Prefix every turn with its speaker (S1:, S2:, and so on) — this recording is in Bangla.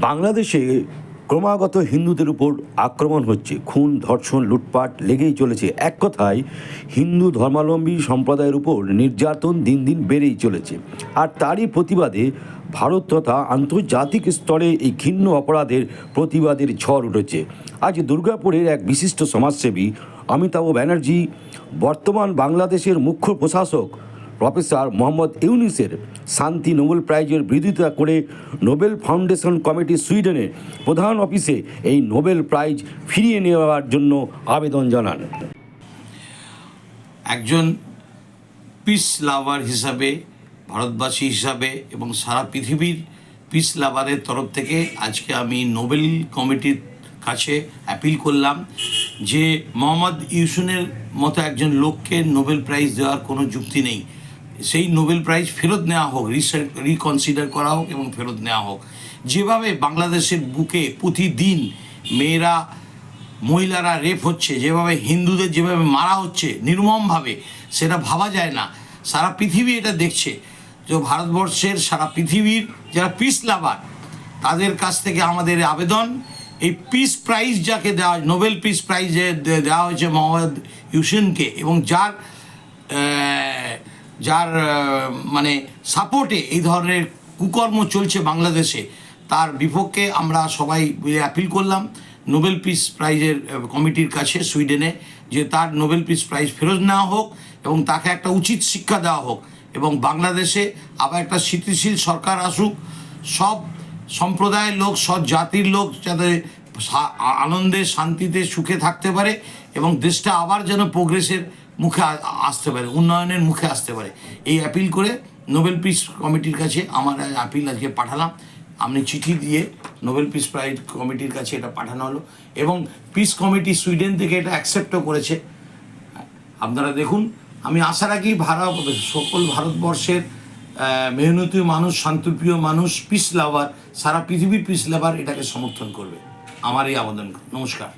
S1: বাংলাদেশে ক্রমাগত হিন্দুদের উপর আক্রমণ হচ্ছে, খুন, ধর্ষণ, লুটপাট লেগেই চলেছে। এক কথায় হিন্দু ধর্মাবলম্বী সম্প্রদায়ের উপর নির্যাতন দিন দিন বেড়েই চলেছে। আর তারই প্রতিবাদে ভারত তথা আন্তর্জাতিক স্তরে এই ঘৃণ্য অপরাধের প্রতিবাদের ঝড় উঠেছে। আজ দুর্গাপুরের এক বিশিষ্ট সমাজসেবী অমিতাভ ব্যানার্জি বর্তমান বাংলাদেশের মুখ্য প্রশাসক প্রফেসর মোহাম্মদ ইউনূসের শান্তি নোবেল প্রাইজের বিরোধিতা করে নোবেল ফাউন্ডেশন কমিটি সুইডেনের প্রধান অফিসে এই নোবেল প্রাইজ ফিরিয়ে নেওয়ার জন্য আবেদন জানান।
S2: একজন পিস লাভার হিসাবে, ভারতবাসী হিসাবে এবং সারা পৃথিবীর পিস লাভারের তরফ থেকে আজকে আমি নোবেল কমিটির কাছে অ্যাপিল করলাম যে মোহাম্মদ ইউসুফের মতো একজন লোককে নোবেল প্রাইজ দেওয়ার কোনো যুক্তি নেই। সেই নোবেল প্রাইজ ফেরত নেওয়া হোক, রিকনসিডার করা হোক এবং ফেরত নেওয়া হোক। যেভাবে বাংলাদেশের বুকে প্রতিদিন মেয়েরা, মহিলারা রেপ হচ্ছে, যেভাবে হিন্দুদের যেভাবে মারা হচ্ছে নির্মমভাবে, সেটা ভাবা যায় না। সারা পৃথিবী এটা দেখছে। যে ভারতবর্ষের সারা পৃথিবীর যারা পিস লাভার তাদের কাছ থেকে আমাদের আবেদন, এই পিস প্রাইজ যাকে দেওয়া, নোবেল পিস প্রাইজে দেওয়া হয়েছে মোহাম্মদ ইউসুফকে, এবং যার মানে সাপোর্টে এই ধরনের কুকর্ম চলছে বাংলাদেশে, তার বিপক্ষে আমরা সবাই অ্যাপিল করলাম নোবেল পিস প্রাইজের কমিটির কাছে সুইডেনে, যে তার নোবেল পিস প্রাইজ ফেরত নেওয়া হোক এবং তাকে একটা উচিত শিক্ষা দেওয়া হোক, এবং বাংলাদেশে আবার একটা স্থিতিশীল সরকার আসুক, সব সম্প্রদায়ের লোক, সব জাতির লোক যাতে আনন্দে, শান্তিতে, সুখে থাকতে পারে এবং দেশটা আবার যেন প্রোগ্রেসের মুখে আসতে পারে, উন্নয়নের মুখে আসতে পারে। এই অ্যাপিল করে নোবেল পিস কমিটির কাছে আমার অ্যাপিল আজকে পাঠালাম। আমি চিঠি দিয়ে নোবেল পিস প্রাইজ কমিটির কাছে এটা পাঠানো হলো এবং পিস কমিটি সুইডেন থেকে এটা অ্যাকসেপ্টও করেছে। আপনারা দেখুন, আমি আশা রাখি সকল ভারতবর্ষের মেহনতি মানুষ, শান্তিপ্রিয় মানুষ, পিস লাভার, সারা পৃথিবীর পিস লাভার এটাকে সমর্থন করবে। আমার এই আবেদন। নমস্কার।